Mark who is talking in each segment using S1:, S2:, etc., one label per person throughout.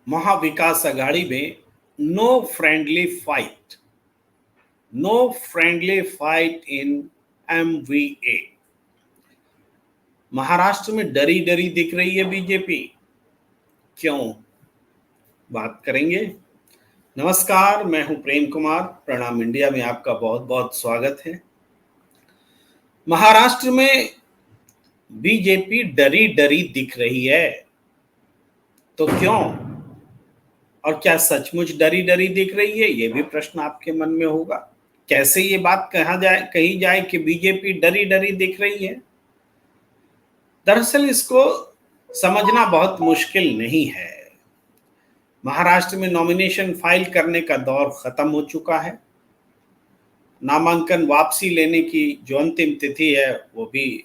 S1: महाविकास आघाड़ी में no friendly fight, no friendly fight in MVA. Maharashtra में डरी डरी दिख रही है बीजेपी, क्यों? बात करेंगे। नमस्कार, मैं हूं प्रेम कुमार। प्रणाम इंडिया में आपका बहुत बहुत स्वागत है। महाराष्ट्र में बीजेपी डरी डरी दिख रही है, तो क्यों? और क्या सचमुच डरी डरी दिख रही है, ये भी प्रश्न आपके मन में होगा। कैसे ये बात कही जाए कि बीजेपी डरी डरी दिख रही है? दरअसल इसको समझना बहुत मुश्किल नहीं है। महाराष्ट्र में नॉमिनेशन फाइल करने का दौर खत्म हो चुका है। नामांकन वापसी लेने की जो अंतिम तिथि है वो भी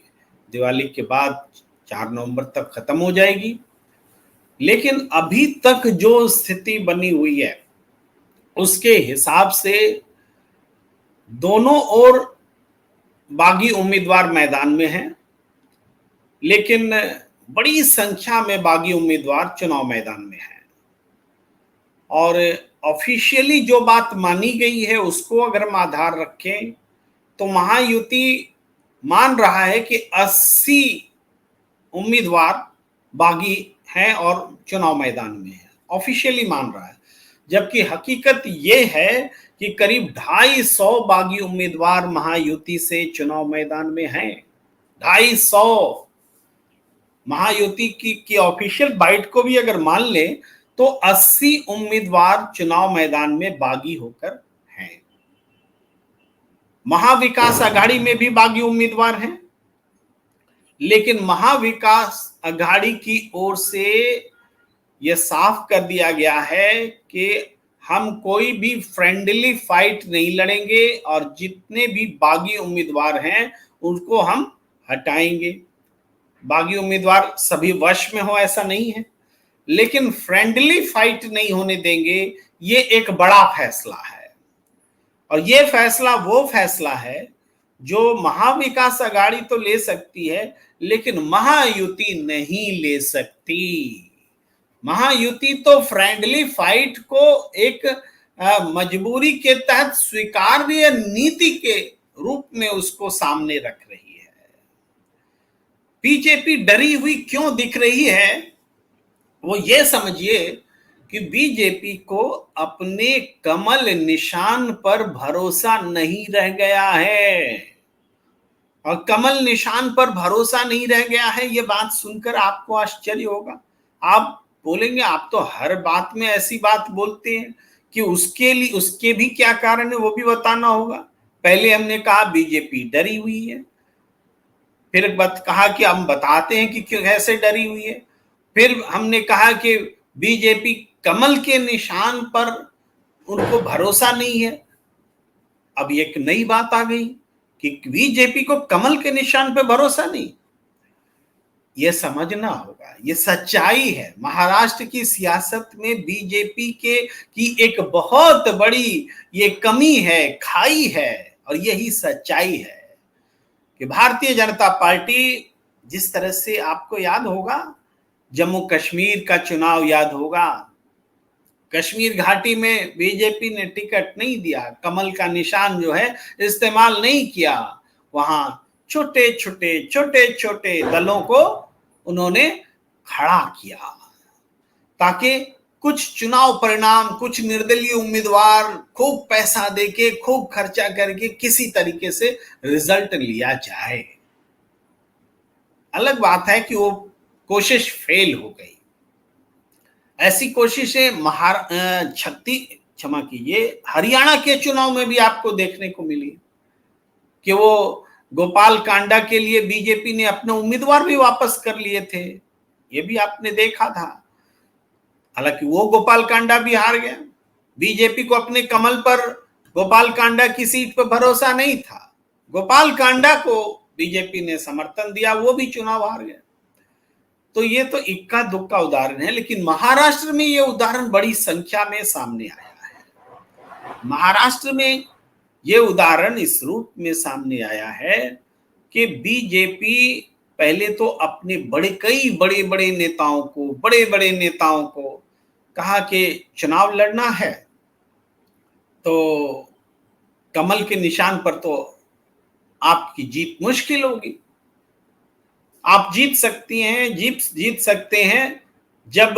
S1: दिवाली के बाद 4 नवंबर तक खत्म हो जाएगी। लेकिन अभी तक जो स्थिति बनी हुई है उसके हिसाब से दोनों ओर बागी उम्मीदवार मैदान में हैं, लेकिन बड़ी संख्या में बागी उम्मीदवार चुनाव मैदान में हैं। और ऑफिशियली जो बात मानी गई है उसको अगर हम आधार रखें तो महायुति मान रहा है कि 80 उम्मीदवार बागी हैं और चुनाव मैदान में है, ऑफिशियली मान रहा है। जबकि हकीकत ये है कि करीब 250 बागी उम्मीदवार महायुति से चुनाव मैदान में हैं। 250 महायुति की ऑफिशियल बाइट को भी अगर मान ले तो 80 उम्मीदवार चुनाव मैदान में बागी होकर हैं। महाविकास आघाड़ी में भी बागी उम्मीदवार हैं, लेकिन महाविकास आघाड़ी की ओर से यह साफ कर दिया गया है कि हम कोई भी फ्रेंडली फाइट नहीं लड़ेंगे और जितने भी बागी उम्मीदवार हैं उनको हम हटाएंगे। बागी उम्मीदवार सभी वश में हो ऐसा नहीं है, लेकिन फ्रेंडली फाइट नहीं होने देंगे। ये एक बड़ा फैसला है और ये फैसला वो फैसला है जो महाविकास आघाड़ी तो ले सकती है, लेकिन महायुति नहीं ले सकती। महायुति तो फ्रेंडली फाइट को एक मजबूरी के तहत स्वीकार्य नीति के रूप में उसको सामने रख रही है। बीजेपी डरी हुई क्यों दिख रही है? वो ये समझिए कि बीजेपी को अपने कमल निशान पर भरोसा नहीं रह गया है। और कमल निशान पर भरोसा नहीं रह गया है, ये बात सुनकर आपको आश्चर्य होगा। आप बोलेंगे आप तो हर बात में ऐसी बात बोलते हैं कि उसके भी क्या कारण है वो भी बताना होगा। पहले हमने कहा बीजेपी डरी हुई है, फिर कहा कि हम बताते हैं कि क्यों कैसे डरी हुई है, फिर हमने कहा कि बीजेपी कमल के निशान पर उनको भरोसा नहीं है। अब एक नई बात आ गई कि बीजेपी को कमल के निशान पर भरोसा नहीं। यह समझना होगा, यह सच्चाई है। महाराष्ट्र की सियासत में बीजेपी की एक बहुत बड़ी ये कमी है, खाई है, और यही सच्चाई है कि भारतीय जनता पार्टी जिस तरह से आपको याद होगा, जम्मू कश्मीर का चुनाव याद होगा, कश्मीर घाटी में बीजेपी ने टिकट नहीं दिया, कमल का निशान जो है इस्तेमाल नहीं किया। वहां छोटे छोटे दलों को उन्होंने खड़ा किया ताकि कुछ चुनाव परिणाम, कुछ निर्दलीय उम्मीदवार खूब पैसा देके, खूब खर्चा करके किसी तरीके से रिजल्ट लिया जाए। अलग बात है कि वो कोशिश फेल हो गई। ऐसी कोशिशें क्षमा कीजिए, हरियाणा के चुनाव में भी आपको देखने को मिली कि वो गोपाल कांडा के लिए बीजेपी ने अपने उम्मीदवार भी वापस कर लिए थे, ये भी आपने देखा था। हालांकि वो गोपाल कांडा भी हार गया। बीजेपी को अपने कमल पर गोपाल कांडा की सीट पर भरोसा नहीं था, गोपाल कांडा को बीजेपी ने समर्थन दिया, वो भी चुनाव हार गया। तो ये तो इक्का दुक्का उदाहरण है, लेकिन महाराष्ट्र में ये उदाहरण बड़ी संख्या में सामने आया है। महाराष्ट्र में ये उदाहरण इस रूप में सामने आया है कि बीजेपी पहले तो अपने कई बड़े बड़े नेताओं को कहा कि चुनाव लड़ना है तो कमल के निशान पर तो आपकी जीत मुश्किल होगी। आप जीत सकते हैं जब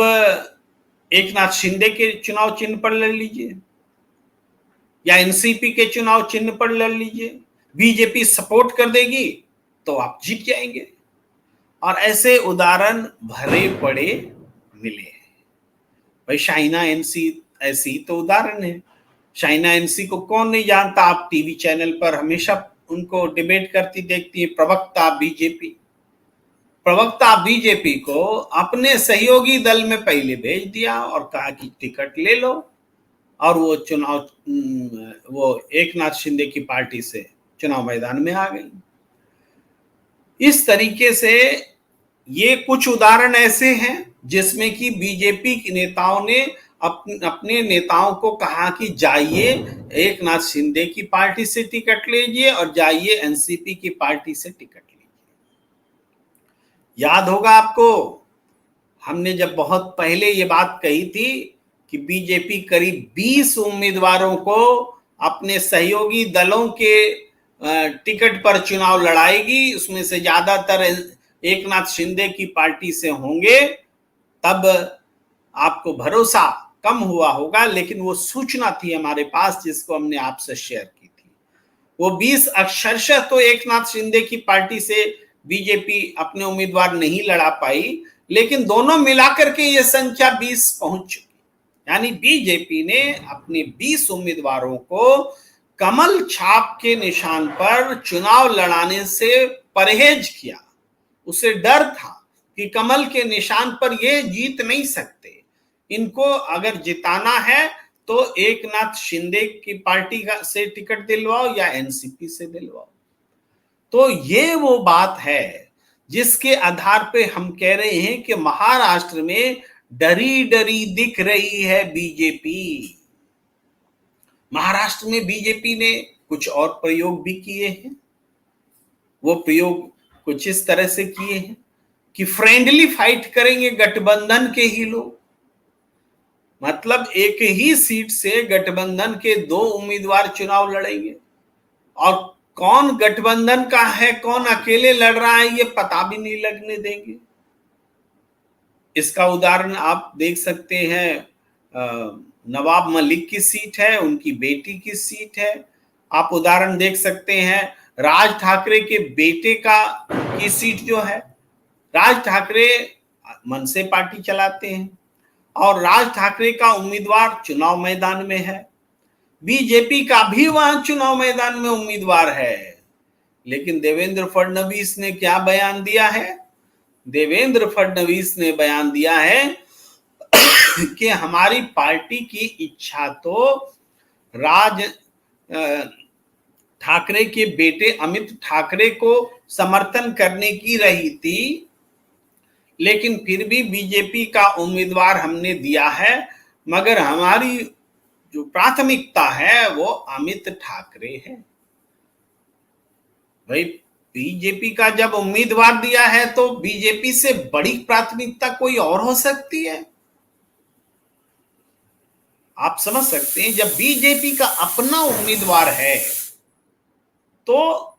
S1: एकनाथ शिंदे के चुनाव चिन्ह पर लड़ लीजिए या एनसीपी के चुनाव चिन्ह पर लड़ लीजिए, बीजेपी सपोर्ट कर देगी तो आप जीत जाएंगे। और ऐसे उदाहरण भरे पड़े मिले हैं। भाई शाइना एनसी ऐसी तो उदाहरण है। शाइना एनसी को कौन नहीं जानता, आप टीवी चैनल पर हमेशा उनको डिबेट करती देखती है। प्रवक्ता बीजेपी को अपने सहयोगी दल में पहले भेज दिया और कहा कि टिकट ले लो, और वो एकनाथ शिंदे की पार्टी से चुनाव मैदान में आ गई। इस तरीके से ये कुछ उदाहरण ऐसे हैं जिसमें कि बीजेपी के नेताओं ने अपने नेताओं को कहा कि जाइए एकनाथ शिंदे की पार्टी से टिकट लीजिए और जाइए एनसीपी की पार्टी से टिकट लीजिए। याद होगा आपको, हमने जब बहुत पहले ये बात कही थी कि बीजेपी करीब 20 उम्मीदवारों को अपने सहयोगी दलों के टिकट पर चुनाव लड़ाएगी, उसमें से ज्यादातर एकनाथ शिंदे की पार्टी से होंगे। तब आपको भरोसा कम हुआ होगा, लेकिन वो सूचना थी हमारे पास जिसको हमने आपसे शेयर की थी। वो 20 अक्षरशः तो एकनाथ शिंदे की पार्टी से बीजेपी अपने उम्मीदवार नहीं लड़ा पाई, लेकिन दोनों मिलाकर के ये संख्या 20 पहुंच चुकी। यानी बीजेपी ने अपने 20 उम्मीदवारों को कमल छाप के निशान पर चुनाव लड़ाने से परहेज किया। उसे डर था कि कमल के निशान पर ये जीत नहीं सकते, इनको अगर जिताना है तो एकनाथ शिंदे की पार्टी से टिकट दिलवाओ या एनसीपी से दिलवाओ। तो ये वो बात है जिसके आधार पे हम कह रहे हैं कि महाराष्ट्र में डरी डरी दिख रही है बीजेपी। महाराष्ट्र में बीजेपी ने कुछ और प्रयोग भी किए हैं। वो प्रयोग कुछ इस तरह से किए हैं कि फ्रेंडली फाइट करेंगे गठबंधन के ही लोग। मतलब एक ही सीट से गठबंधन के 2 उम्मीदवार चुनाव लड़ेंगे, और कौन गठबंधन का है कौन अकेले लड़ रहा है ये पता भी नहीं लगने देंगे। इसका उदाहरण आप देख सकते हैं, नवाब मलिक की सीट है, उनकी बेटी की सीट है। आप उदाहरण देख सकते हैं राज ठाकरे के बेटे की सीट जो है। राज ठाकरे मनसे पार्टी चलाते हैं और राज ठाकरे का उम्मीदवार चुनाव मैदान में है। बीजेपी का भी वहां चुनाव मैदान में उम्मीदवार है, लेकिन देवेंद्र फडणवीस ने क्या बयान दिया है? देवेंद्र फडणवीस ने बयान दिया है कि हमारी पार्टी की इच्छा तो राज ठाकरे के बेटे अमित ठाकरे को समर्थन करने की रही थी, लेकिन फिर भी बीजेपी का उम्मीदवार हमने दिया है, मगर हमारी जो प्राथमिकता है वो अमित ठाकरे है। भाई बीजेपी का जब उम्मीदवार दिया है तो बीजेपी से बड़ी प्राथमिकता कोई और हो सकती है? आप समझ सकते हैं, जब बीजेपी का अपना उम्मीदवार है तो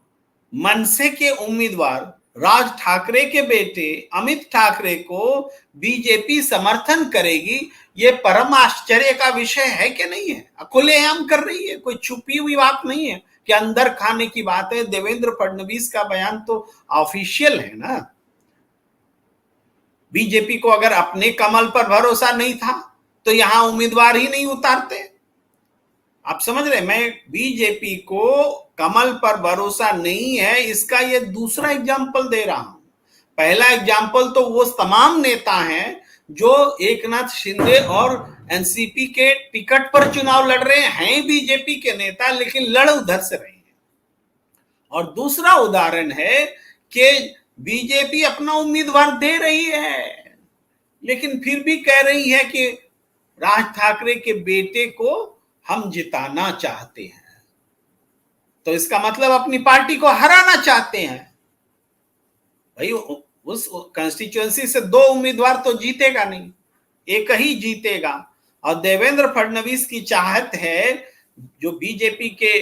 S1: मनसे के उम्मीदवार राज ठाकरे के बेटे अमित ठाकरे को बीजेपी समर्थन करेगी, ये परम आश्चर्य का विषय है कि नहीं है? खुलेआम कर रही है, कोई छुपी हुई बात नहीं है कि अंदर खाने की बात है। देवेंद्र फडणवीस का बयान तो ऑफिशियल है ना। बीजेपी को अगर अपने कमल पर भरोसा नहीं था तो यहां उम्मीदवार ही नहीं उतारते। आप समझ रहे, मैं बीजेपी को कमल पर भरोसा नहीं है इसका ये दूसरा एग्जाम्पल दे रहा हूं। पहला एग्जाम्पल तो वो तमाम नेता हैं जो एकनाथ शिंदे और एनसीपी के टिकट पर चुनाव लड़ रहे हैं, बीजेपी के नेता, लेकिन लड़ उधर से रहे हैं। और दूसरा उदाहरण है कि बीजेपी अपना उम्मीदवार दे रही है, लेकिन फिर भी कह रही है कि राज ठाकरे के बेटे को हम जिताना चाहते हैं, तो इसका मतलब अपनी पार्टी को हराना चाहते हैं। भाई उस कंस्टिट्यूएंसी से 2 उम्मीदवार तो जीतेगा नहीं, एक ही जीतेगा। और देवेंद्र फडणवीस की चाहत है, जो बीजेपी के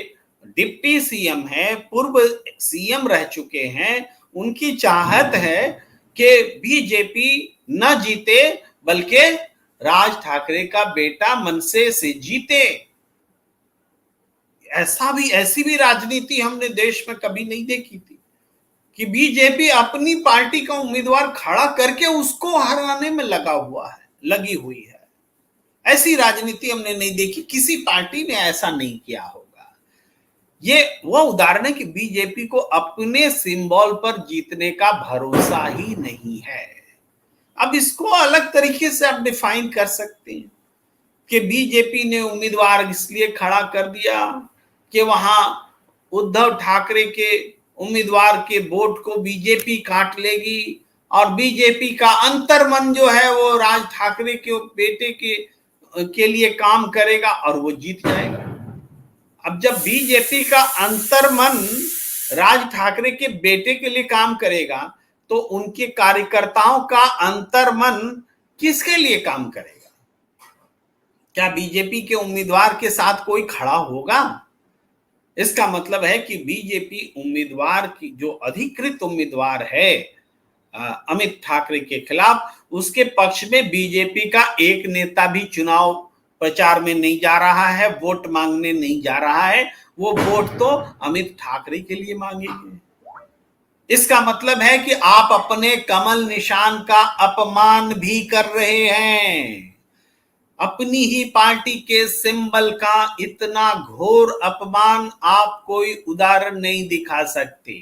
S1: डिप्टी सीएम है, पूर्व सीएम रह चुके हैं, उनकी चाहत है कि बीजेपी न जीते बल्कि राज ठाकरे का बेटा मनसे से जीते। ऐसी भी राजनीति हमने देश में कभी नहीं देखी थी कि बीजेपी अपनी पार्टी का उम्मीदवार खड़ा करके उसको हराने में लगी हुई है। ऐसी राजनीति हमने नहीं देखी, किसी पार्टी ने ऐसा नहीं किया होगा। ये वो उदाहरण है कि बीजेपी को अपने सिंबल पर जीतने का भरोसा ही नहीं है। अब इसको अलग तरीके से आप डिफाइन कर सकते हैं कि बीजेपी ने उम्मीदवार इसलिए खड़ा कर दिया कि वहां उद्धव ठाकरे के उम्मीदवार के वोट को बीजेपी काट लेगी और बीजेपी का अंतर्मन जो है वो राज ठाकरे के बेटे के लिए काम करेगा और वो जीत जाएगा। अब जब बीजेपी का अंतर्मन राज ठाकरे के बेटे के लिए काम करेगा तो उनके कार्यकर्ताओं का अंतर्मन किसके लिए काम करेगा? क्या बीजेपी के उम्मीदवार के साथ कोई खड़ा होगा? इसका मतलब है कि बीजेपी उम्मीदवार की जो अधिकृत उम्मीदवार है अमित ठाकरे के खिलाफ, उसके पक्ष में बीजेपी का एक नेता भी चुनाव प्रचार में नहीं जा रहा है, वोट मांगने नहीं जा रहा है। वो वोट तो अमित ठाकरे के लिए मांगेंगे। इसका मतलब है कि आप अपने कमल निशान का अपमान भी कर रहे हैं। अपनी ही पार्टी के सिंबल का इतना घोर अपमान आप कोई उदाहरण नहीं दिखा सकते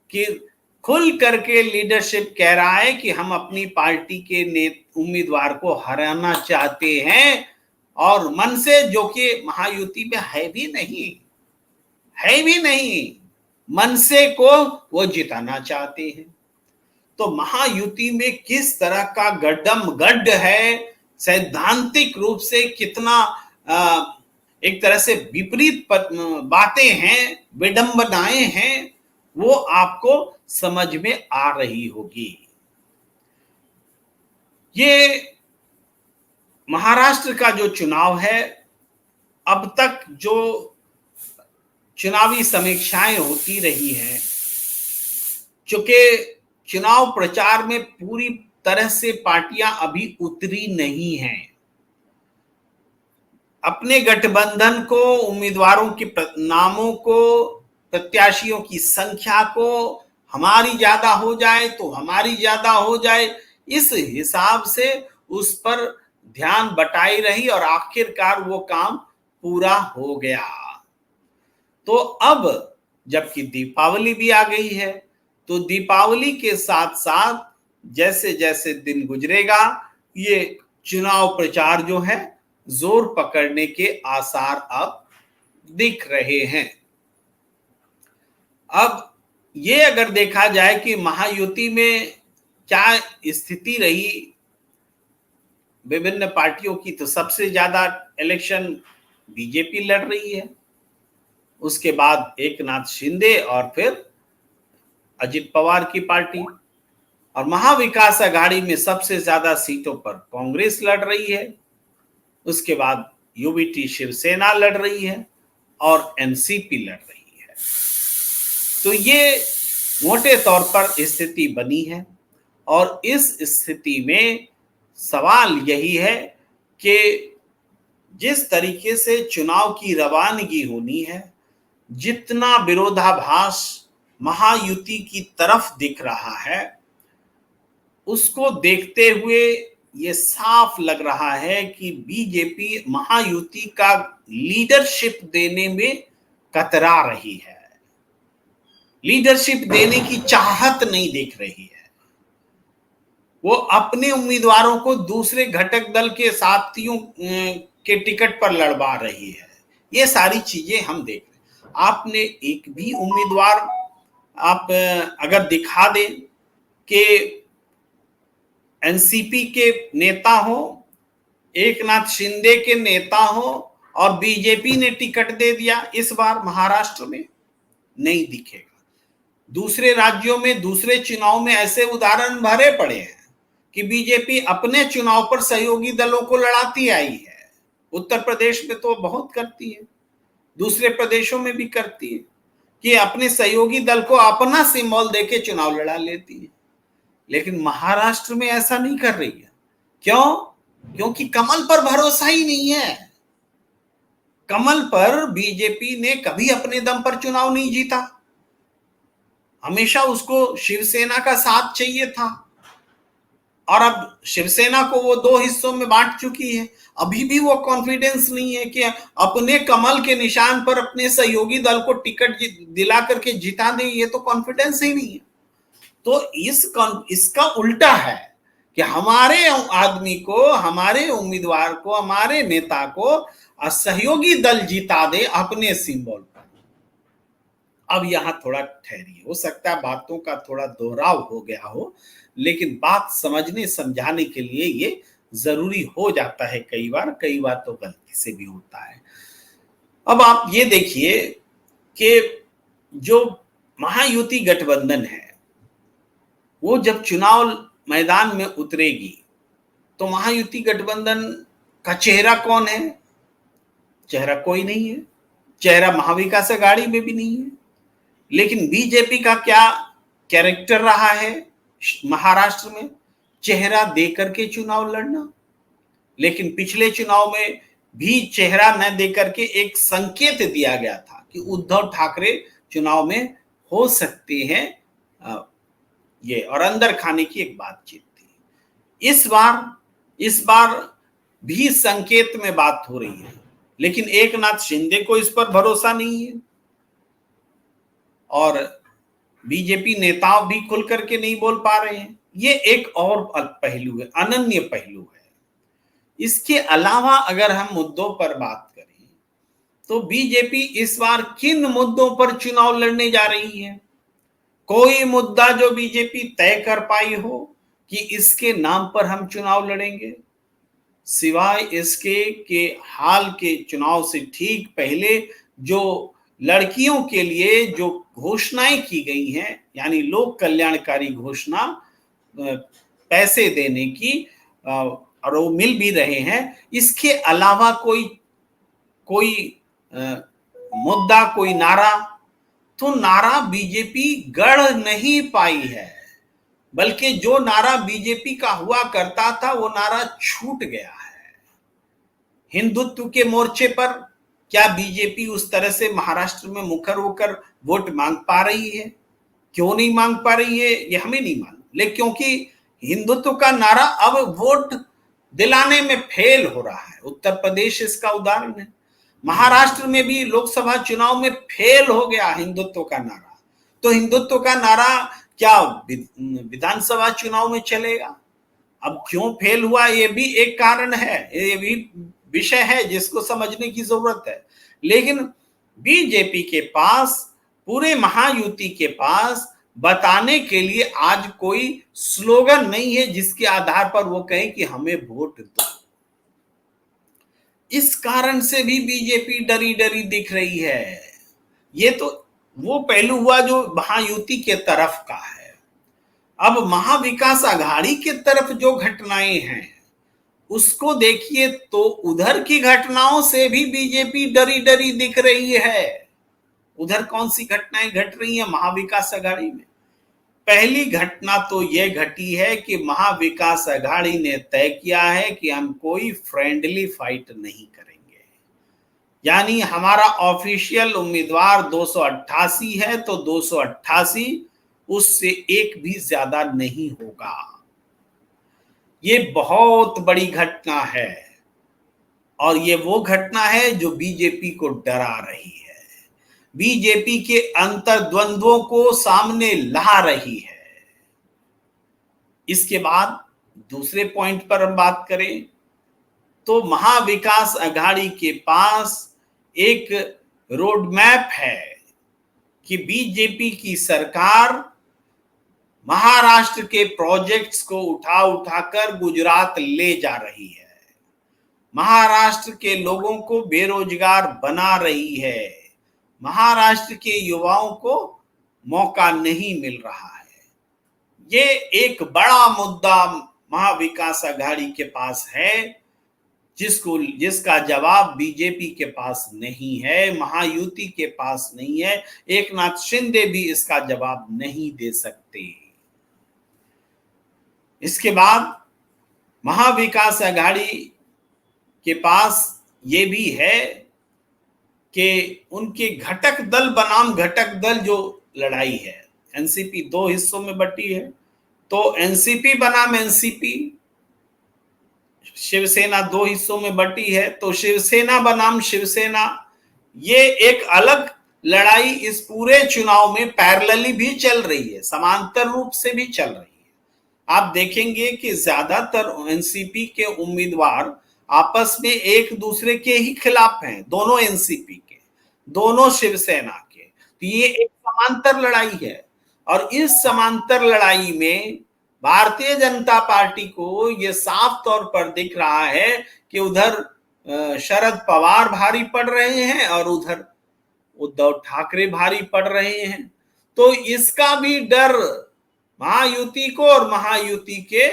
S1: कि खुल करके लीडरशिप कह रहा है कि हम अपनी पार्टी के उम्मीदवार को हराना चाहते हैं, और मन से, जो कि महायुति में है भी नहीं, मन से को वो जिताना चाहते हैं। तो महायुति में किस तरह का गड्ढ है, सैद्धांतिक रूप से कितना एक तरह से विपरीत बातें हैं, विडंबनाएं हैं, वो आपको समझ में आ रही होगी। ये महाराष्ट्र का जो चुनाव है, अब तक जो चुनावी समीक्षाएं होती रही हैं, चूंकि चुनाव प्रचार में पूरी तरह से पार्टियां अभी उतरी नहीं हैं, अपने गठबंधन को, उम्मीदवारों के नामों को, प्रत्याशियों की संख्या को, हमारी ज्यादा हो जाए तो हमारी ज्यादा हो जाए, इस हिसाब से उस पर ध्यान बटाई रही और आखिरकार वो काम पूरा हो गया। तो अब जबकि दीपावली भी आ गई है, तो दीपावली के साथ साथ जैसे जैसे दिन गुजरेगा, ये चुनाव प्रचार जो है जोर पकड़ने के आसार अब दिख रहे हैं। अब ये अगर देखा जाए कि महायुति में क्या स्थिति रही विभिन्न पार्टियों की, तो सबसे ज्यादा इलेक्शन बीजेपी लड़ रही है, उसके बाद एकनाथ शिंदे और फिर अजित पवार की पार्टी, और महाविकास आघाड़ी में सबसे ज्यादा सीटों पर कांग्रेस लड़ रही है, उसके बाद यूबीटी शिवसेना लड़ रही है और एनसीपी लड़ रही है। तो ये मोटे तौर पर स्थिति बनी है, और इस स्थिति में सवाल यही है कि जिस तरीके से चुनाव की रवानगी होनी है, जितना विरोधाभास महायुति की तरफ दिख रहा है, उसको देखते हुए ये साफ लग रहा है कि बीजेपी महायुति का लीडरशिप देने में कतरा रही है, लीडरशिप देने की चाहत नहीं दिख रही है। वो अपने उम्मीदवारों को दूसरे घटक दल के साथियों के टिकट पर लड़वा रही है। ये सारी चीजें हम देख रहे हैं। आपने एक भी उम्मीदवार आप अगर दिखा दें कि एनसीपी के नेता हो, एकनाथ शिंदे के नेता हो और बीजेपी ने टिकट दे दिया इस बार महाराष्ट्र में, नहीं दिखेगा। दूसरे राज्यों में, दूसरे चुनाव में ऐसे उदाहरण भरे पड़े हैं कि बीजेपी अपने चुनाव पर सहयोगी दलों को लड़ाती आई है। उत्तर प्रदेश में तो बहुत करती है, दूसरे प्रदेशों में भी करती है कि अपने सहयोगी दल को अपना सिंबल देके चुनाव लड़ा लेती है। लेकिन महाराष्ट्र में ऐसा नहीं कर रही है। क्यों? क्योंकि कमल पर भरोसा ही नहीं है। कमल पर बीजेपी ने कभी अपने दम पर चुनाव नहीं जीता, हमेशा उसको शिवसेना का साथ चाहिए था। और अब शिवसेना को वो दो हिस्सों में बांट चुकी है। अभी भी वो कॉन्फिडेंस नहीं है कि अपने कमल के निशान पर अपने सहयोगी दल को टिकट दिला करके जिता दे, ये तो कॉन्फिडेंस ही नहीं है। तो इसका उल्टा है कि हमारे आदमी को, हमारे उम्मीदवार को, हमारे नेता को सहयोगी दल जिता दे अपने सिंबल पर। अब यहां थोड़ा ठहरिए, हो सकता है बातों का थोड़ा दोहराव हो गया हो, लेकिन बात समझने समझाने के लिए ये जरूरी हो जाता है। कई बार तो गलती से भी होता है। अब आप ये देखिए कि जो महायुति गठबंधन है वो जब चुनाव मैदान में उतरेगी तो महायुति गठबंधन का चेहरा कौन है? चेहरा कोई नहीं है। चेहरा महाविकास आघाड़ी में भी नहीं है। लेकिन बीजेपी का क्या कैरेक्टर रहा है महाराष्ट्र में? चेहरा देकर के चुनाव लड़ना। लेकिन पिछले चुनाव में भी चेहरा न देकर के एक संकेत दिया गया था कि उद्धव ठाकरे चुनाव में हो सकते हैं, ये और अंदर खाने की एक बातचीत थी। इस बार भी संकेत में बात हो रही है, लेकिन एकनाथ शिंदे को इस पर भरोसा नहीं है और बीजेपी नेता भी खुल करके नहीं बोल पा रहे हैं। ये एक और पहलू है, अनन्य पहलू है। इसके अलावा अगर हम मुद्दों पर बात करें तो बीजेपी इस बार किन मुद्दों पर चुनाव लड़ने जा रही है? कोई मुद्दा जो बीजेपी तय कर पाई हो कि इसके नाम पर हम चुनाव लड़ेंगे, सिवाय इसके कि हाल के चुनाव से ठीक पहले जो लड़कियों के लिए जो घोषणाएं की गई हैं, यानी लोक कल्याणकारी घोषणा, पैसे देने की, और वो मिल भी रहे हैं, इसके अलावा कोई मुद्दा, कोई नारा, तो नारा बीजेपी गढ़ नहीं पाई है। बल्कि जो नारा बीजेपी का हुआ करता था वो नारा छूट गया है। हिंदुत्व के मोर्चे पर क्या बीजेपी उस तरह से महाराष्ट्र में मुखर होकर वोट मांग पा रही है? क्यों नहीं मांग पा रही है ये हमें नहीं मालूम, लेकिन क्योंकि हिंदुत्व का नारा अब वोट दिलाने में फेल हो रहा है। उत्तर प्रदेश इसका उदाहरण है। महाराष्ट्र में भी लोकसभा चुनाव में फेल हो गया हिंदुत्व का नारा। तो हिंदुत्व का नारा क्या विधानसभा चुनाव में चलेगा? अब क्यों फेल हुआ ये भी एक कारण है, ये भी विषय है जिसको समझने की जरूरत है। लेकिन बीजेपी के पास, पूरे महायुति के पास बताने के लिए आज कोई स्लोगन नहीं है जिसके आधार पर वो कहें कि हमें वोट दो। इस कारण से भी बीजेपी डरी डरी दिख रही है। ये तो वो पहलू हुआ जो महायुति के तरफ का है। अब महाविकास आघाड़ी के तरफ जो घटनाएं हैं उसको देखिए तो उधर की घटनाओं से भी बीजेपी डरी डरी दिख रही है। उधर कौन सी घटनाएं घट रही हैं महाविकास आघाड़ी में? पहली घटना तो यह घटी है कि महाविकास आघाड़ी ने तय किया है कि हम कोई फ्रेंडली फाइट नहीं करेंगे। यानी हमारा ऑफिशियल उम्मीदवार 288 है तो 288, उससे एक भी ज्यादा नहीं होगा। ये बहुत बड़ी घटना है और ये वो घटना है जो बीजेपी को डरा रही है, बीजेपी के अंतर्द्वंद्वों को सामने ला रही है। इसके बाद दूसरे पॉइंट पर हम बात करें तो महाविकास आघाड़ी के पास एक रोड मैप है कि बीजेपी की सरकार महाराष्ट्र के प्रोजेक्ट्स को उठाकर गुजरात ले जा रही है, महाराष्ट्र के लोगों को बेरोजगार बना रही है, महाराष्ट्र के युवाओं को मौका नहीं मिल रहा है। ये एक बड़ा मुद्दा महाविकास आघाड़ी के पास है, जिसका जवाब बीजेपी के पास नहीं है, महायुति के पास नहीं है। एकनाथ शिंदे भी इसका जवाब नहीं दे सकते। इसके बाद महाविकास आघाड़ी के पास ये भी है कि उनके घटक दल बनाम घटक दल जो लड़ाई है, एनसीपी दो हिस्सों में बटी है, तो एनसीपी बनाम एनसीपी, शिवसेना दो हिस्सों में बटी है तो शिवसेना बनाम शिवसेना, ये एक अलग लड़ाई इस पूरे चुनाव में पैरेलली भी चल रही है, समांतर रूप से भी चल रही है। आप देखेंगे कि ज्यादातर एनसीपी के उम्मीदवार आपस में एक दूसरे के ही खिलाफ हैं, दोनों एनसीपी के, दोनों शिवसेना के। तो ये एक समांतर लड़ाई है और इस समांतर लड़ाई में भारतीय जनता पार्टी को ये साफ तौर पर दिख रहा है कि उधर शरद पवार भारी पड़ रहे हैं और उधर उद्धव ठाकरे भारी पड़ रहे हैं। तो इसका भी डर महायुति को और महायुति के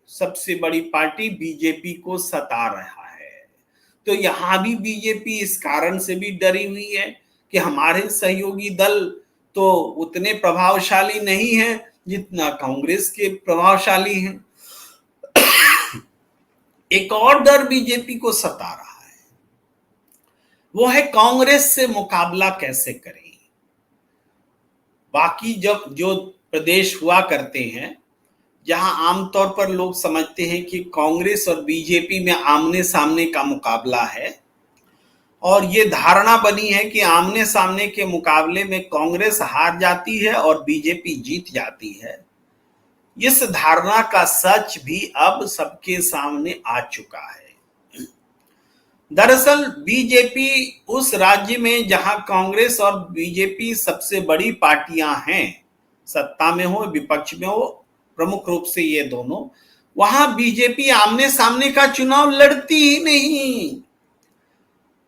S1: सबसे बड़ी पार्टी बीजेपी को सता रहा है। तो यहां भी बीजेपी इस कारण से भी डरी हुई है कि हमारे सहयोगी दल तो उतने प्रभावशाली नहीं है जितना कांग्रेस के प्रभावशाली हैं। एक और डर बीजेपी को सता रहा है, वो है कांग्रेस से मुकाबला कैसे करें। बाकी जब जो प्रदेश हुआ करते हैं जहां आमतौर पर लोग समझते हैं कि कांग्रेस और बीजेपी में आमने सामने का मुकाबला है और ये धारणा बनी है कि आमने सामने के मुकाबले में कांग्रेस हार जाती है और बीजेपी जीत जाती है, इस धारणा का सच भी अब सबके सामने आ चुका है। दरअसल बीजेपी उस राज्य में जहां कांग्रेस और बीजेपी सबसे बड़ी पार्टियां हैं, सत्ता में हो विपक्ष में हो, प्रमुख रूप से ये दोनों, वहां बीजेपी आमने सामने का चुनाव लड़ती ही नहीं,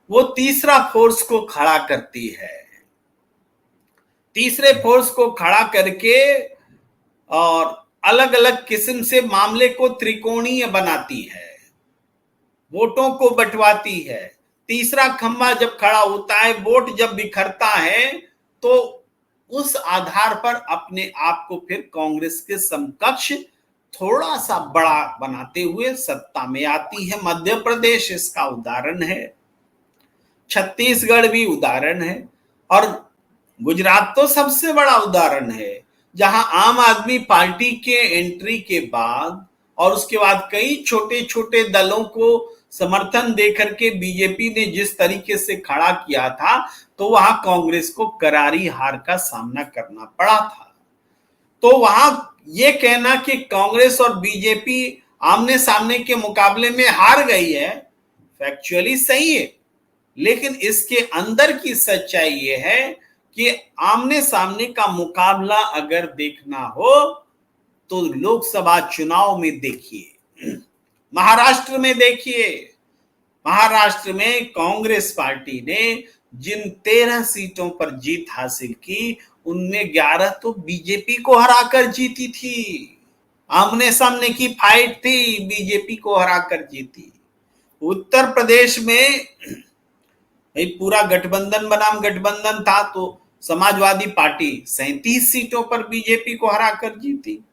S1: वो तीसरा फोर्स को खड़ा करती है। तीसरे फोर्स को खड़ा करके और अलग अलग किस्म से मामले को त्रिकोणीय बनाती है, वोटों को बंटवाती है। तीसरा खंभा जब खड़ा होता है, वोट जब बिखरता है, तो उस आधार पर अपने आप को फिर कांग्रेस के समकक्ष थोड़ा सा बड़ा बनाते हुए सत्ता में आती है। मध्य प्रदेश इसका उदाहरण है, छत्तीसगढ़ भी उदाहरण है और गुजरात तो सबसे बड़ा उदाहरण है, जहां आम आदमी पार्टी के एंट्री के बाद और उसके बाद कई छोटे छोटे दलों को समर्थन देकर के बीजेपी ने जिस तरीके से खड़ा किया था, तो वहां कांग्रेस को करारी हार का सामना करना पड़ा था। तो वहां ये कहना कि कांग्रेस और बीजेपी आमने सामने के मुकाबले में हार गई है, फैक्चुअली सही है, लेकिन इसके अंदर की सच्चाई ये है कि आमने सामने का मुकाबला अगर देखना हो तो लोकसभा चुनाव में देखिए, महाराष्ट्र में देखिए। महाराष्ट्र में कांग्रेस पार्टी ने जिन 13 सीटों पर जीत हासिल की, उनमें 11 तो बीजेपी को हराकर जीती थी। आमने सामने की फाइट थी, बीजेपी को हराकर जीती। उत्तर प्रदेश में पूरा गठबंधन बनाम गठबंधन था, तो समाजवादी पार्टी 37 सीटों पर बीजेपी को हराकर जीती।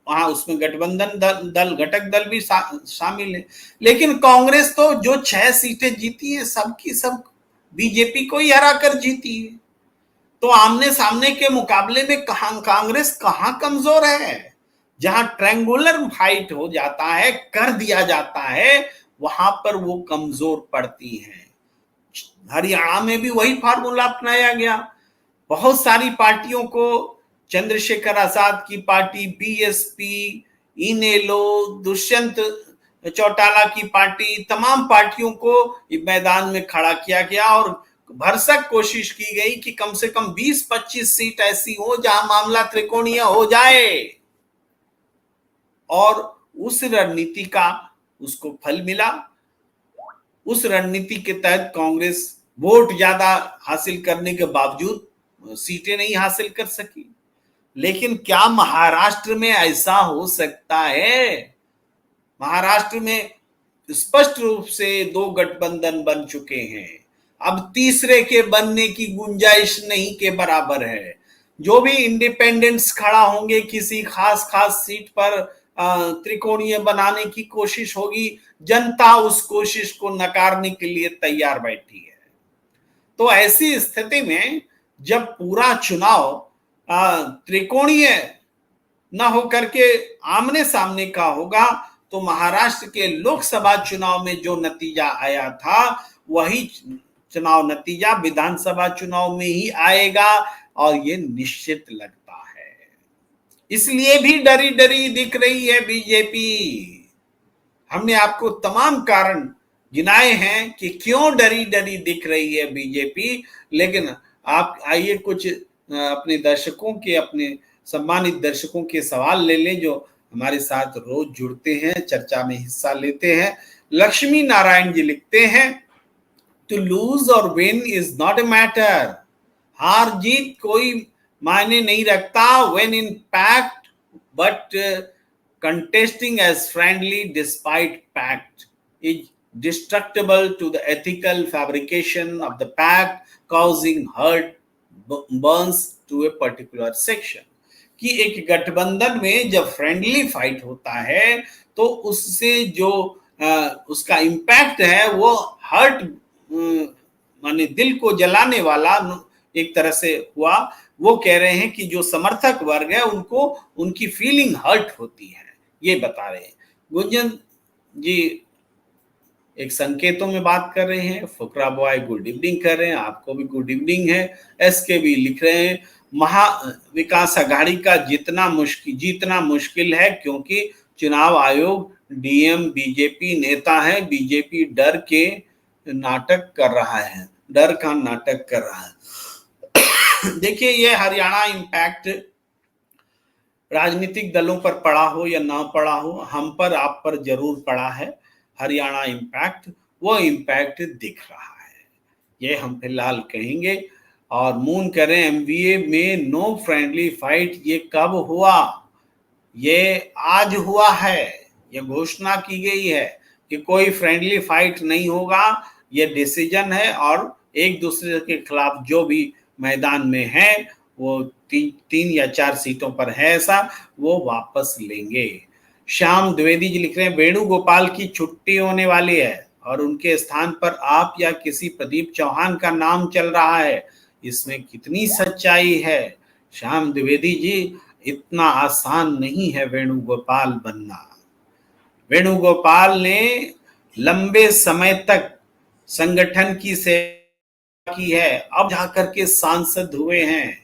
S1: वहां उसमें गठबंधन दल घटक दल भी शामिल है, लेकिन कांग्रेस तो जो 6 सीटें जीती है सब की सब बीजेपी को ही हराकर जीती है। तो आमने सामने के मुकाबले में कांग्रेस कहां कमजोर है? जहां ट्रायंगुलर फाइट हो जाता है, कर दिया जाता है, वहां पर वो कमजोर पड़ती है। हरियाणा में भी वही फार्मूला अपनाया गया। बहुत सारी पार्टियों को, चंद्रशेखर आजाद की पार्टी, बीएसपी, इनेलो, दुष्यंत चौटाला की पार्टी, तमाम पार्टियों को मैदान में खड़ा किया गया और भरसक कोशिश की गई कि कम से कम 20-25 सीट ऐसी हो जहां मामला त्रिकोणीय हो जाए, और उस रणनीति का उसको फल मिला। उस रणनीति के तहत कांग्रेस वोट ज्यादा हासिल करने के बावजूद सीटें नहीं हासिल कर सकी। लेकिन क्या महाराष्ट्र में ऐसा हो सकता है महाराष्ट्र में स्पष्ट रूप से दो गठबंधन बन चुके हैं, अब तीसरे के बनने की गुंजाइश नहीं के बराबर है। जो भी इंडिपेंडेंट्स खड़ा होंगे किसी खास खास सीट पर त्रिकोणीय बनाने की कोशिश होगी, जनता उस कोशिश को नकारने के लिए तैयार बैठी है। तो ऐसी स्थिति में जब पूरा चुनाव त्रिकोणीय न होकर के आमने सामने का होगा, तो महाराष्ट्र के लोकसभा चुनाव में जो नतीजा आया था वही चुनाव नतीजा विधानसभा चुनाव में ही आएगा, और ये निश्चित लगता है। इसलिए भी डरी डरी दिख रही है बीजेपी। हमने आपको तमाम कारण गिनाए हैं कि क्यों डरी डरी दिख रही है बीजेपी, लेकिन आप आइए कुछ अपने दर्शकों के, अपने सम्मानित दर्शकों के सवाल ले लें जो हमारे साथ रोज जुड़ते हैं, चर्चा में हिस्सा लेते हैं। लक्ष्मी नारायण जी लिखते हैं, टू लूज और win is not a matter, हार जीत कोई मायने नहीं रखता, when in pact but contesting as friendly despite pact is destructible to the ethical fabrication of the pact, causing hurt burns to a particular section। कि एक गठबंधन में जब फ्रेंडली फाइट होता है तो उससे जो उसका इम्पैक्ट है वो हर्ट माने दिल को जलाने वाला एक तरह से हुआ। वो कह रहे हैं कि जो समर्थक वर्ग है उनको उनकी फीलिंग हर्ट होती है, ये बता रहे हैं। गुंजन जी एक संकेतों में बात कर रहे हैं, फुकरा बॉय गुड इवनिंग कर रहे हैं, आपको भी गुड इवनिंग है। एसके भी लिख रहे हैं, महा विकास अघाड़ी का जीतना मुश्किल है क्योंकि चुनाव आयोग डीएम बीजेपी नेता है, बीजेपी डर का नाटक कर रहा है। देखिए ये हरियाणा इम्पैक्ट राजनीतिक दलों पर पड़ा हो या ना पड़ा हो, हम पर आप पर जरूर पड़ा है। हरियाणा इम्पैक्ट वो इम्पैक्ट दिख रहा है, ये हम फिलहाल कहेंगे। और मून करें एमवीए में नो फ्रेंडली फाइट, ये कब हुआ? ये आज हुआ है, ये घोषणा की गई है कि कोई फ्रेंडली फाइट नहीं होगा, ये डिसीजन है। और एक दूसरे के खिलाफ जो भी मैदान में है वो 3 या 4 सीटों पर है ऐसा, वो वापस लेंगे। श्याम द्विवेदी जी लिख रहे हैं, वेणुगोपाल की छुट्टी होने वाली है और उनके स्थान पर आप या किसी प्रदीप चौहान का नाम चल रहा है, इसमें कितनी सच्चाई है? श्याम द्विवेदी जी, इतना आसान नहीं है वेणुगोपाल बनना। वेणुगोपाल ने लंबे समय तक संगठन की सेवा की है, अब जाकर के सांसद हुए हैं।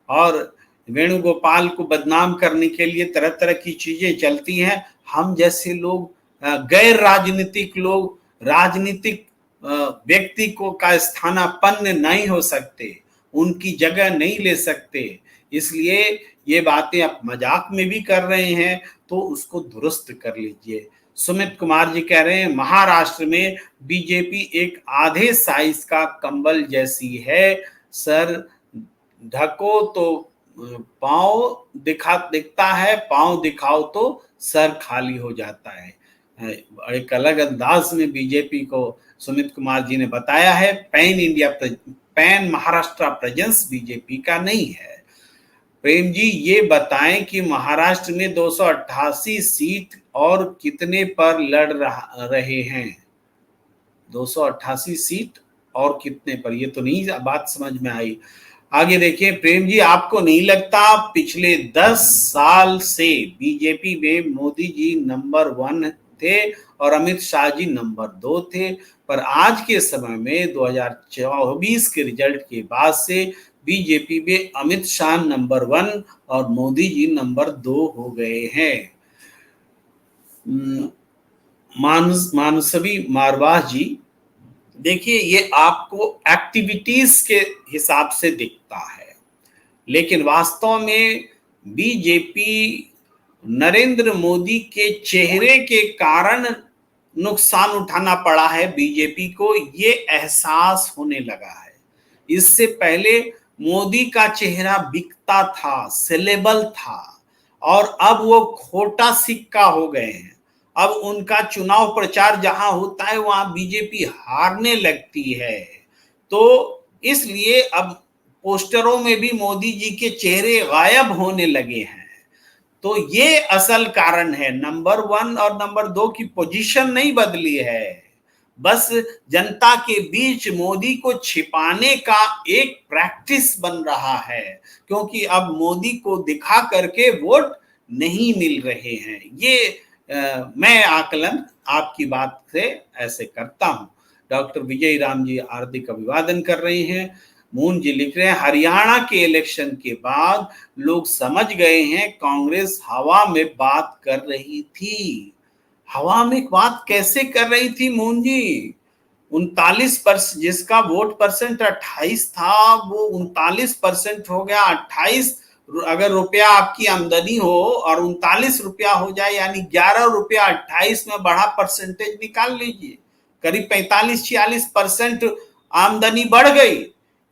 S1: और वेणुगोपाल को बदनाम करने के लिए तरह तरह की चीजें चलती हैं। हम जैसे लोग, गैर राजनीतिक लोग, राजनीतिक व्यक्ति को का स्थानापन्न नहीं हो सकते, उनकी जगह नहीं ले सकते। इसलिए ये बातें आप मजाक में भी कर रहे हैं तो उसको दुरुस्त कर लीजिए। सुमित कुमार जी कह रहे हैं, महाराष्ट्र में बीजेपी एक आधे साइज का कंबल जैसी है, सर ढको तो पांव दिखता है, पांव दिखाओ तो सर खाली हो जाता है। एक अलग अंदाज में बीजेपी को सुमित कुमार जी ने बताया है, पैन महाराष्ट्र प्रेजेंस बीजेपी का नहीं है। प्रेम जी ये बताएं कि महाराष्ट्र में 288 सीट और कितने पर लड़ रहे हैं? 288 सीट और कितने पर, ये तो नहीं बात समझ में आई। आगे देखिए प्रेम जी, आपको नहीं लगता पिछले 10 साल से बीजेपी में मोदी जी नंबर 1 थे और अमित शाह जी नंबर 2 थे, पर आज के समय में 2024 के रिजल्ट के बाद से बीजेपी में अमित शाह नंबर 1 और मोदी जी नंबर 2 हो गए हैं। मानसवी मारवाह जी, देखिए ये आपको एक्टिविटीज के हिसाब से दिखता है, लेकिन वास्तव में बीजेपी नरेंद्र मोदी के चेहरे के कारण नुकसान उठाना पड़ा है बीजेपी को, ये एहसास होने लगा है। इससे पहले मोदी का चेहरा बिकता था, सेलेबल था, और अब वो खोटा सिक्का हो गए हैं। अब उनका चुनाव प्रचार जहां होता है वहां बीजेपी हारने लगती है। तो इसलिए अब पोस्टरों में भी मोदी जी के चेहरे गायब होने लगे हैं। तो ये असल कारण है। नंबर 1 और नंबर 2 की पोजीशन नहीं बदली है, बस जनता के बीच मोदी को छिपाने का एक प्रैक्टिस बन रहा है, क्योंकि अब मोदी को दिखा करके वोट नहीं मिल रहे हैं। ये मैं आकलन आपकी बात से ऐसे करता हूं। डॉक्टर विजय राम जी हार्दिक अभिवादन कर रहे हैं। मून जी लिख रहे हैं, हरियाणा के इलेक्शन के बाद लोग समझ गए हैं कांग्रेस हवा में बात कर रही थी। हवा में बात कैसे कर रही थी मून जी? 39%, जिसका वोट परसेंट 28 था वो 39% हो गया। 28 अगर रुपया आपकी आमदनी हो और 39 रुपया हो जाए, यानी 11 रुपया 28 में बढ़ा, परसेंटेज निकाल लीजिए, करीब 45-46% आमदनी बढ़ गई,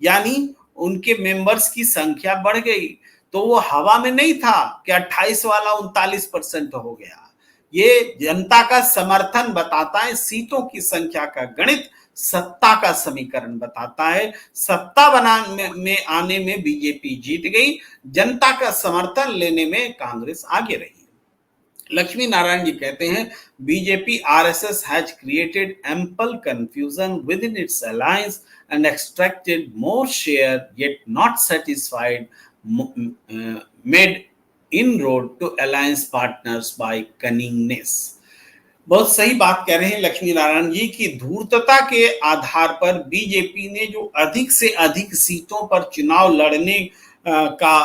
S1: यानी उनके मेंबर्स की संख्या बढ़ गई। तो वो हवा में नहीं था कि 28 वाला 39% हो गया। ये जनता का समर्थन बताता है, सीटों की संख्या का गणित सत्ता का समीकरण बताता है। सत्ता बनाने में आने में बीजेपी जीत गई, जनता का समर्थन लेने में कांग्रेस आगे रही। लक्ष्मी नारायण जी कहते हैं, BJP RSS has created ample confusion with in its alliance and extracted more share, yet not satisfied, made inroad to alliance partners by cunningness। बहुत सही बात कह रहे हैं लक्ष्मी नारायण जी की धूर्तता के आधार पर बीजेपी ने जो अधिक से अधिक सीटों पर चुनाव लड़ने का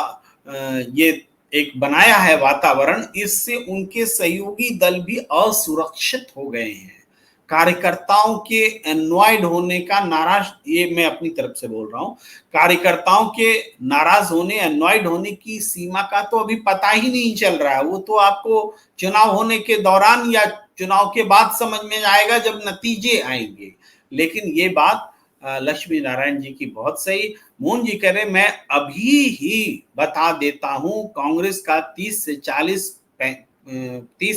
S1: ये एक बनाया है वातावरण, इससे उनके सहयोगी दल भी असुरक्षित हो गए हैं। कार्यकर्ताओं के एनॉयड होने का, नाराज, ये मैं अपनी तरफ से बोल रहा हूं, कार्यकर्ताओं के नाराज होने, एनॉयड होने की सीमा का तो अभी पता ही नहीं चल रहा है। वो तो आपको चुनाव होने के दौरान या चुनाव के बाद समझ में आएगा जब नतीजे आएंगे। लेकिन ये बात लक्ष्मी नारायण जी की बहुत सही। मोहन जी कह रहे, मैं अभी ही बता देता हूं, कांग्रेस का 30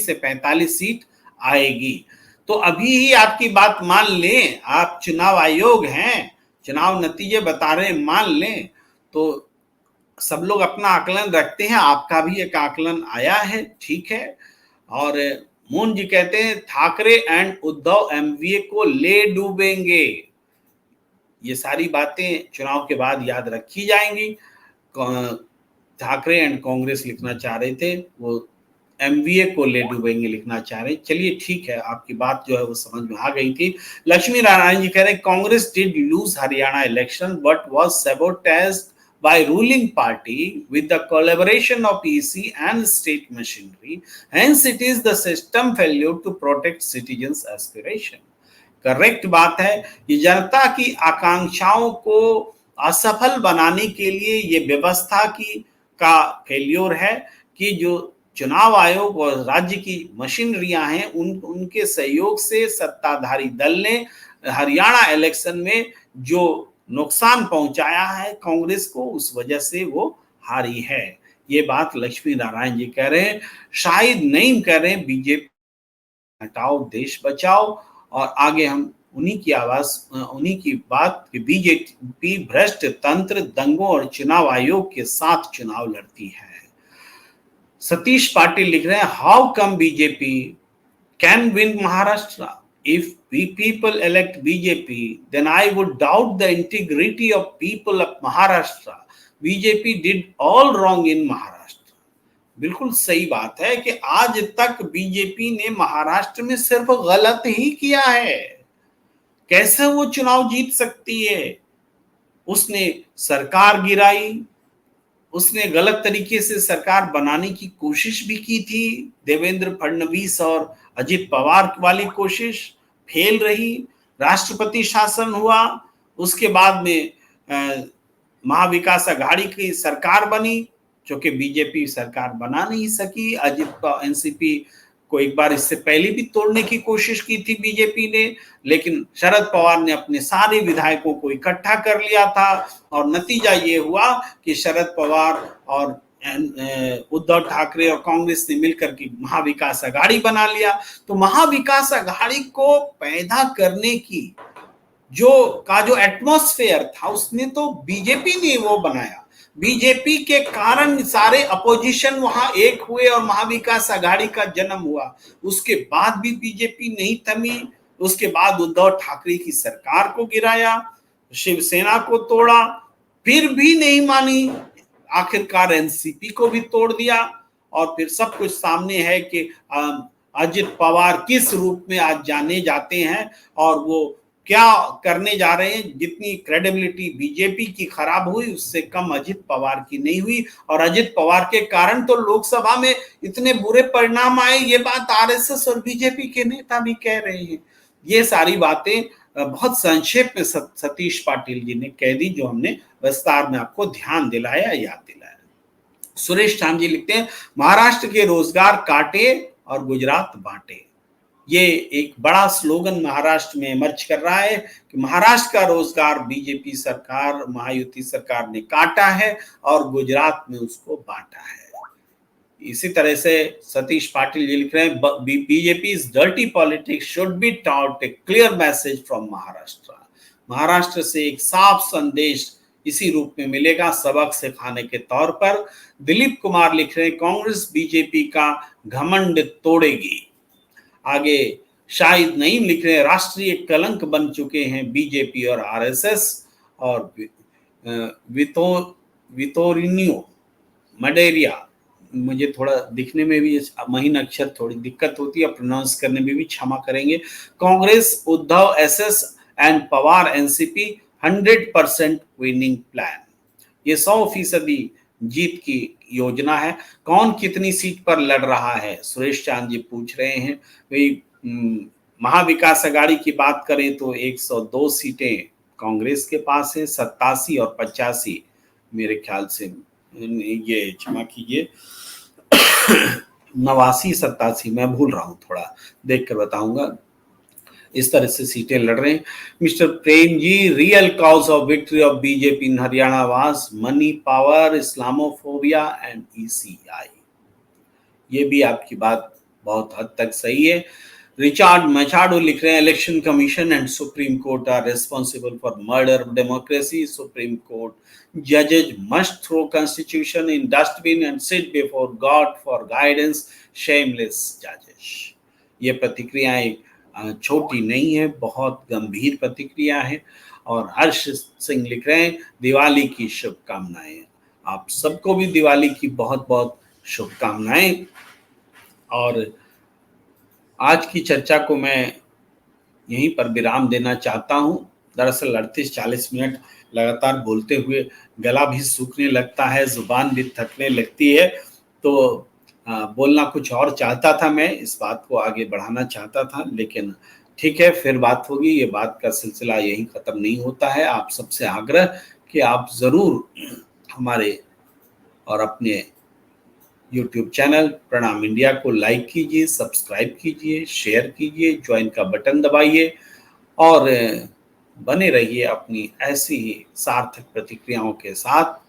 S1: से 45 सीट आएगी। तो अभी ही आपकी बात मान लें, आप चुनाव आयोग हैं, चुनाव नतीजे बता रहे हैं, मान लें, तो सब लोग अपना आकलन रखते हैं, आपका भी एक आकलन आया है, ठीक है। और मोहन जी कहते हैं, ठाकरे एंड उद्धव एमवीए को ले डूबेंगे। ये सारी बातें चुनाव के बाद याद रखी जाएंगी। ठाकरे एंड कांग्रेस लिखना चाह रहे थे, वो एमवीए को ले डूबेंगे लिखना चाह रहे। चलिए ठीक है, आपकी बात जो है वो समझ में आ गई थी। लक्ष्मी नारायण जी कह रहे हैं, Congress did lose Haryana election but was sabotaged by ruling party with the collaboration of EC and state machinery, hence it is the system failure to protect citizens aspiration। Correct बात है, ये जनता की आकांक्षाओं को असफल बनाने के लिए ये व्यवस्था की का फेल्योर है कि जो चुनाव आयोग और राज्य की मशीनरियां हैं उनके सहयोग से सत्ताधारी दल ने हरियाणा इलेक्शन में जो नुकसान पहुंचाया है कांग्रेस को, उस वजह से वो हारी है। ये बात लक्ष्मी नारायण जी कह रहे हैं। शाहिद नईम कह रहे हैं, बीजेपी हटाओ देश बचाओ। और आगे हम उन्हीं की आवाज, उन्हीं की बात कि बीजेपी भ्रष्ट तंत्र, दंगों और चुनाव आयोग के साथ चुनाव लड़ती है। सतीश पाटिल लिख रहे हैं, how come BJP can win Maharashtra? If we people elect BJP, then I would doubt the integrity of people of Maharashtra. BJP did all wrong in Maharashtra। बिल्कुल सही बात है कि आज तक बीजेपी ने महाराष्ट्र में सिर्फ गलत ही किया है। कैसे वो चुनाव जीत सकती है? उसने सरकार गिराई, उसने गलत तरीके से सरकार बनाने की कोशिश भी की थी, देवेंद्र फडणवीस और अजित पवार वाली कोशिश फेल रही। राष्ट्रपति शासन हुआ, उसके बाद में महाविकास अघाड़ी की सरकार बनी, जो कि बीजेपी सरकार बना नहीं सकी। अजित का एनसीपी को एक बार इससे पहले भी तोड़ने की कोशिश की थी बीजेपी ने, लेकिन शरद पवार ने अपने सारे विधायकों को इकट्ठा कर लिया था और नतीजा ये हुआ कि शरद पवार और उद्धव ठाकरे और कांग्रेस ने मिलकर के महाविकास आघाड़ी बना लिया। तो महाविकास आघाड़ी को पैदा करने की जो एटमॉस्फेयर था उसने तो बीजेपी ने वो बनाया। बीजेपी के कारण सारे अपोजिशन वहां एक हुए और महाविकास आघाड़ी का जन्म हुआ। उसके बाद भी बीजेपी नहीं थमी। उसके बाद उद्धव ठाकरे की सरकार को गिराया, शिवसेना को तोड़ा, फिर भी नहीं मानी, आखिरकार एनसीपी को भी तोड़ दिया। और फिर सब कुछ सामने है कि अजित पवार किस रूप में आज जाने जाते हैं और वो क्या करने जा रहे हैं। जितनी क्रेडिबिलिटी बीजेपी की खराब हुई उससे कम अजित पवार की नहीं हुई। और अजित पवार के कारण तो लोकसभा में इतने बुरे परिणाम आए, ये बात आरएसएस और बीजेपी के नेता भी कह रहे हैं। ये सारी बातें बहुत संक्षेप में सतीश पाटिल जी ने कह दी, जो हमने विस्तार में आपको ध्यान दिलाया, याद दिलाया। सुरेश चांद जी लिखते हैं, महाराष्ट्र के रोजगार काटे और गुजरात बांटे। ये एक बड़ा स्लोगन महाराष्ट्र में इमर्ज कर रहा है कि महाराष्ट्र का रोजगार बीजेपी सरकार, महायुति सरकार ने काटा है और गुजरात में उसको बांटा है। इसी तरह से सतीश पाटिल जी लिख रहे हैं, BJP's dirty politics should be taught a clear message from Maharashtra. Maharashtra से एक साफ संदेश इसी रूप में मिलेगा, सबक सिखाने के तौर पर। दिलीप कुमार लिख रहे हैं, कांग्रेस बीजेपी का घमंड तोड़ेगी। आगे शाहिद नईम लिख रहे हैं, राष्ट्रीय कलंक बन चुके हैं बीजेपी और आरएसएस। और वितोरिनियो मडेरिया, मुझे थोड़ा दिखने में भी महीन अक्षर थोड़ी दिक्कत होती है, प्रोनाउंस करने में भी क्षमा करेंगे। Congress Uddhav SS and Pawar NCP 100% winning plan. ये 100% जीत की योजना है। कौन कितनी सीट पर लड़ रहा है, सुरेश चांद जी पूछ रहे हैं। भाई महाविकास आघाड़ी की बात करें तो 102 सीटें कांग्रेस के पास है, 87 और 85 मेरे ख्याल से, ये क्षमा कीजिए 89 87, मैं भूल रहा हूं, थोड़ा देख कर बताऊंगा। इस तरह से सीटें लड़ रहे हैं। Mister Prem ji, real cause of victory of BJP in Haryana was money, power, Islamophobia and ECI. ये भी आपकी बात बहुत हद तक सही है। रिचार्ड मचाडो लिख रहे हैं, election commission and supreme court are responsible for murder of democracy. Supreme court जजेज must throw constitution in dustbin and sit before God for guidance, shameless जजेस। ये प्रतिक्रियाएं छोटी नहीं है, बहुत गंभीर प्रतिक्रिया है। और हर्ष सिंह लिख रहे हैं, दिवाली की शुभकामनाएं। आप सबको भी दिवाली की बहुत बहुत शुभकामनाएं। और आज की चर्चा को मैं यहीं पर विराम देना चाहता हूं। दरअसल 38-40 मिनट लगातार बोलते हुए गला भी सूखने लगता है, जुबान भी थकने लगती है। तो बोलना कुछ और चाहता था, मैं इस बात को आगे बढ़ाना चाहता था, लेकिन ठीक है, फिर बात होगी। ये बात का सिलसिला यहीं ख़त्म नहीं होता है। आप सबसे आग्रह कि आप ज़रूर हमारे और अपने YouTube चैनल प्रणाम इंडिया को लाइक कीजिए, सब्सक्राइब कीजिए, शेयर कीजिए, ज्वाइन का बटन दबाइए और बने रहिए अपनी ऐसी ही सार्थक प्रतिक्रियाओं के साथ।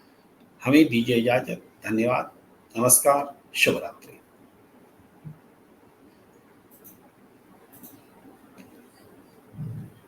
S1: हमें दीजिए इजाज़त। धन्यवाद, नमस्कार, शुभ रात्रि।